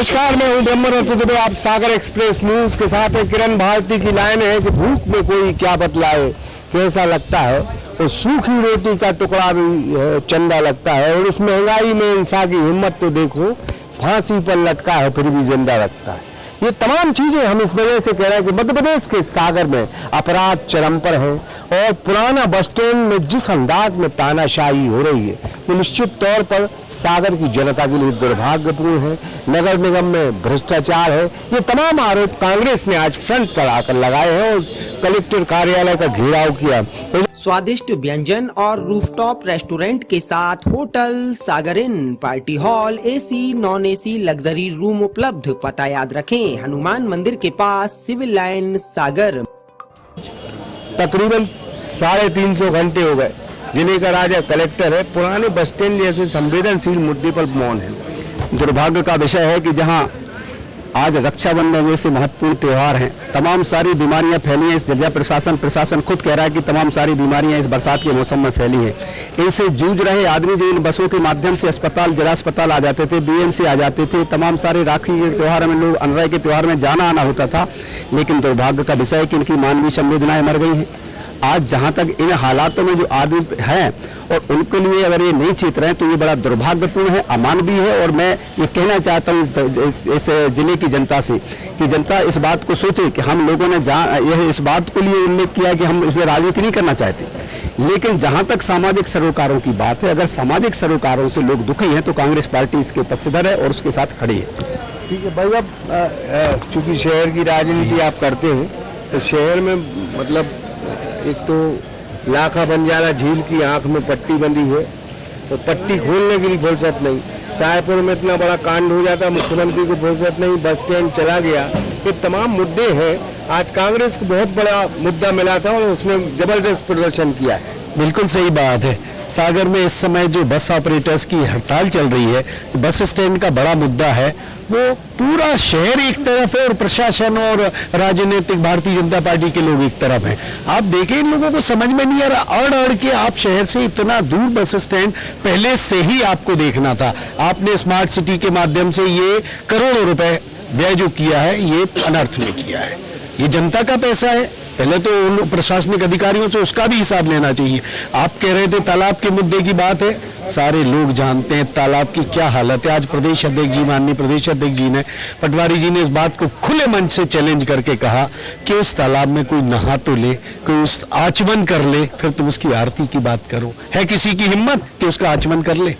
नमस्कार, मैं हूं ब्रह्मरथ दुबे। आप सागर एक्सप्रेस न्यूज के साथ है। किरण भारती की लाइन है कि भूख में कोई क्या बतलाए, कैसा लगता है। और सूखी रोटी का टुकड़ा भी चंदा लगता है। और इस महंगाई में इंसान की हिम्मत तो देखो, फांसी पर लटका है फिर भी जिंदा रखता है। ये तमाम चीजें हम इस वजह से कह रहे हैं कि मध्य प्रदेश के सागर में अपराध चरम पर है। और पुराना बस स्टैंड में जिस अंदाज में तानाशाही हो रही है, वो निश्चित तौर पर सागर की जनता के लिए दुर्भाग्यपूर्ण है। नगर निगम में भ्रष्टाचार है। ये तमाम आरोप कांग्रेस ने आज फ्रंट पर आकर लगाए हैं और कलेक्टर कार्यालय का घेराव किया। स्वादिष्ट व्यंजन और रूफटॉप रेस्टोरेंट के साथ hotel Sagar inn, party hall, AC, non AC, luxury room उपलब्ध। पता याद रखें, हनुमान मंदिर के पास, सिविल लाइन, सागर। तकरीबन 350 घंटे हो गए। जिले का राजा कलेक्टर है, पुराने बस स्टैंड जैसे संवेदनशील मुद्दे पर मौन है। दुर्भाग्य का विषय है कि जहां आज रक्षाबंधन जैसे महत्वपूर्ण त्योहार हैं, तमाम सारी बीमारियां फैली हैं। इस जिला प्रशासन खुद कह रहा है कि तमाम सारी बीमारियां इस बरसात के मौसम में फैली हैं। इनसे जूझ रहे आदमी जो इन बसों के माध्यम से अस्पताल, जिला अस्पताल आ जाते थे, बीएमसी आ जाते थे, तमाम सारे राखी के त्यौहार में लोग, अनराय के त्यौहार में जाना आना होता था। लेकिन दुर्भाग्य का विषय है कि इनकी मानवीय संवेदनाएं मर गई हैं। आज जहां तक इन हालातों में जो आदमी हैं और उनके लिए अगर ये नहीं चेत रहे हैं तो ये बड़ा दुर्भाग्यपूर्ण है, अमानवीय है। और मैं ये कहना चाहता हूँ इस जिले की जनता से कि जनता इस बात को सोचे कि हम लोगों ने यह इस बात के लिए उल्लेख किया कि हम इसमें राजनीति नहीं करना चाहते, लेकिन जहां तक सामाजिक सरोकारों की बात है, अगर सामाजिक सरोकारों से लोग दुखी हैं तो कांग्रेस पार्टी इसके पक्षधर है और उसके साथ खड़ी है। ठीक है भाई, अब चूंकि शहर की राजनीति आप करते हैं तो शहर में मतलब एक तो लाखा बंजारा झील की आंख में पट्टी बंधी है, तो पट्टी खोलने की भी फुर्सत नहीं। सायपुर में इतना बड़ा कांड हो जाता, मुख्यमंत्री को फुर्सत नहीं, बस स्टैंड चला गया। ये तमाम मुद्दे हैं। आज कांग्रेस को बहुत बड़ा मुद्दा मिला था और उसने जबरदस्त प्रदर्शन किया है। बिल्कुल सही बात है। सागर में इस समय जो बस ऑपरेटर्स की हड़ताल चल रही है, बस स्टैंड का बड़ा मुद्दा है। वो पूरा शहर एक तरफ है और प्रशासन और राजनीतिक भारतीय जनता पार्टी के लोग एक तरफ हैं। आप देखें, इन लोगों को समझ में नहीं आ रहा। अड़ के आप शहर से इतना दूर बस स्टैंड पहले से ही आपको देखना था। आपने स्मार्ट सिटी के माध्यम से ये करोड़ों रुपए व्यय जो किया है, ये अनर्थ में किया है। ये जनता का पैसा है। पहले तो उन प्रशासनिक अधिकारियों से उसका भी हिसाब लेना चाहिए। आप कह रहे थे तालाब के मुद्दे की बात है, सारे लोग जानते हैं तालाब की क्या हालत है। आज प्रदेश अध्यक्ष जी, माननीय प्रदेश अध्यक्ष जी ने, पटवारी जी ने इस बात को खुले मन से चैलेंज करके कहा कि उस तालाब में कोई नहा तो ले, कोई उस आचमन कर ले, फिर तुम उसकी आरती की बात करो। है किसी की हिम्मत कि उसका आचमन कर ले?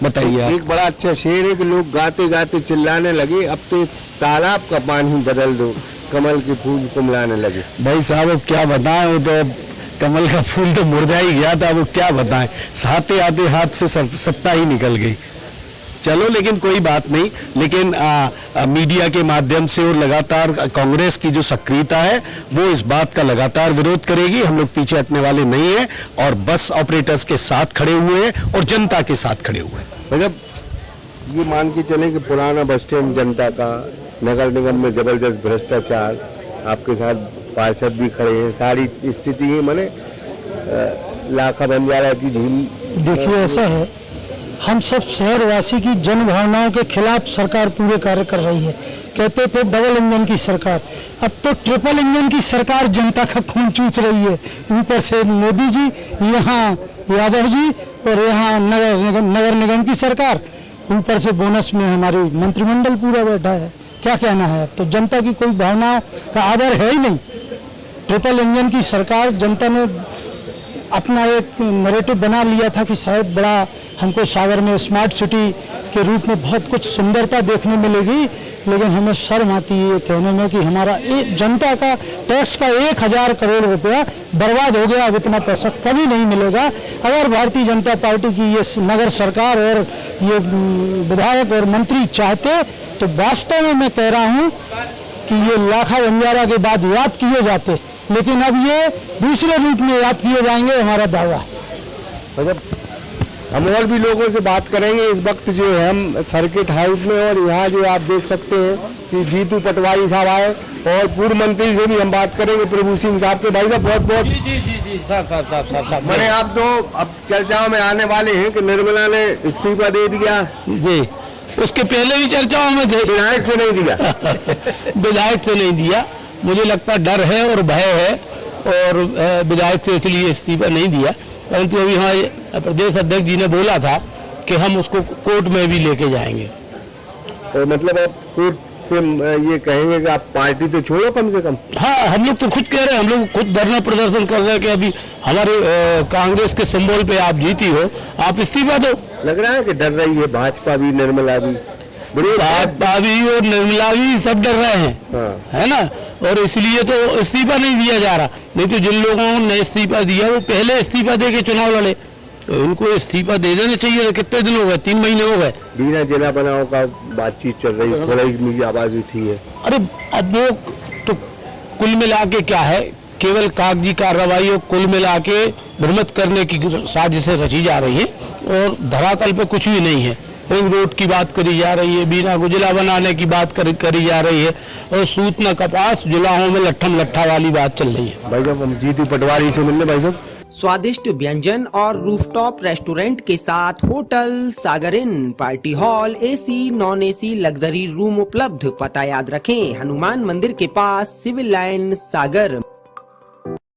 बताइए। एक बड़ा अच्छा शेर है कि लोग गाते गाते चिल्लाने लगे, अब तो इस तालाब का पानी बदल दो, कमल के फूल कुमलाने लगे। भाई साहब, अब क्या बताएं, वो तो कमल का फूल तो मुरझा ही गया था, वो क्या बताएं। आते आते हाथ से सत्ता ही निकल गई। चलो, लेकिन कोई बात नहीं। लेकिन मीडिया के माध्यम से और लगातार कांग्रेस की जो सक्रियता है वो इस बात का लगातार विरोध करेगी। हम लोग पीछे हटने वाले नहीं हैं और बस ऑपरेटर्स के साथ खड़े हुए हैं और जनता के साथ खड़े हुए हैं। मतलब ये मान के चले कि पुराना बस स्टैंड जनता का, नगर निगम में जबरदस्त भ्रष्टाचार, आपके साथ पार्षद भी खड़े हैं, सारी स्थिति है। माने लाखा बंजारा की झील। देखिए, ऐसा है, हम सब शहरवासी की जन भावनाओं के खिलाफ सरकार पूरे कार्य कर रही है। कहते थे डबल इंजन की सरकार, अब तो ट्रिपल इंजन की सरकार जनता का खून चूस रही है। ऊपर से मोदी जी, यहाँ यादव जी और यहाँ नगर निगम की सरकार, ऊपर से बोनस में हमारी मंत्रिमंडल पूरा बैठा है। क्या कहना है? तो जनता की कोई भावनाओं का आदर है ही नहीं। ट्रिपल इंजन की सरकार, जनता ने अपना एक नैरेटिव बना लिया था कि शायद बड़ा हमको सागर में स्मार्ट सिटी के रूप में बहुत कुछ सुंदरता देखने मिलेगी, लेकिन हमें शर्म आती है कहने में कि हमारा जनता का टैक्स का 1000 करोड़ रुपया बर्बाद हो गया। अब इतना पैसा कभी नहीं मिलेगा। अगर भारतीय जनता पार्टी की ये नगर सरकार और ये विधायक और मंत्री चाहते तो वास्तव में मैं कह रहा हूँ कि ये लाखा बंजारा के बाद याद किए जाते, लेकिन अब ये दूसरे रूप में याद किए जाएंगे, हमारा दावा। मतलब हम और भी लोगों से बात करेंगे। इस वक्त जो है हम सर्किट हाउस में, और यहाँ जो आप देख सकते हैं कि जीतू पटवारी साहब आए और पूर्व मंत्री से भी हम बात करेंगे, प्रभु सिंह साहब से। भाई साहब, बहुत बहुत जी साहब मैंने आप तो अब चर्चाओं में आने वाले हैं कि निर्मला ने इस्तीफा दे दिया जी। उसके पहले भी चर्चाओं में थे। विधायक से नहीं दिया। विधायक से नहीं दिया, मुझे लगता डर है और भय है, और विधायक से इसलिए इस्तीफा नहीं दिया। परंतु अभी हमारे प्रदेश अध्यक्ष जी ने बोला था कि हम उसको कोर्ट में भी लेके जाएंगे। और मतलब आप कोर्ट से ये कहेंगे कि आप पार्टी तो छोड़ो कम से कम। हाँ, हम लोग तो खुद कह रहे हैं, हम लोग खुद धरना प्रदर्शन कर रहे हैं कि अभी हमारे कांग्रेस के सिंबल पे आप जीती हो, आप इस्तीफा दो। लग रहा है कि डर रही है भाजपा भी, निर्मला भी, भाजपा भी और निर्मला भी, सब डर रहे हैं। हाँ। है ना, और इसलिए तो इस्तीफा नहीं दिया जा रहा। नहीं तो जिन लोगों ने इस्तीफा दिया वो पहले इस्तीफा दे के चुनाव लड़े, तो इनको इस्तीफा दे देना चाहिए। कितने दिन हो गए, 3 महीने हो गए। बीना जिला बनाओ का बातचीत चल रही है, थोड़ा ही आवाज उठी है। अरे अब वो तो कुल मिला के क्या है, केवल कागजी कार्रवाई और कुल मिला के भ्रमित करने की साजिशें रची जा रही है, और धरातल पे कुछ भी नहीं है। रिंग रोड की बात करी जा रही है, बीना को जिला बनाने की बात करी जा रही है, और सूत न कपास जुलाहों में लट्ठम लट्ठा वाली बात चल रही है। भाई साहब हम जीतू पटवारी से मिलने भाई साहब। स्वादिष्ट व्यंजन और रूफटॉप रेस्टोरेंट के साथ hotel Sagar inn, party hall, AC non AC luxury room उपलब्ध। पता याद रखें, हनुमान मंदिर के पास, सिविल लाइन, सागर।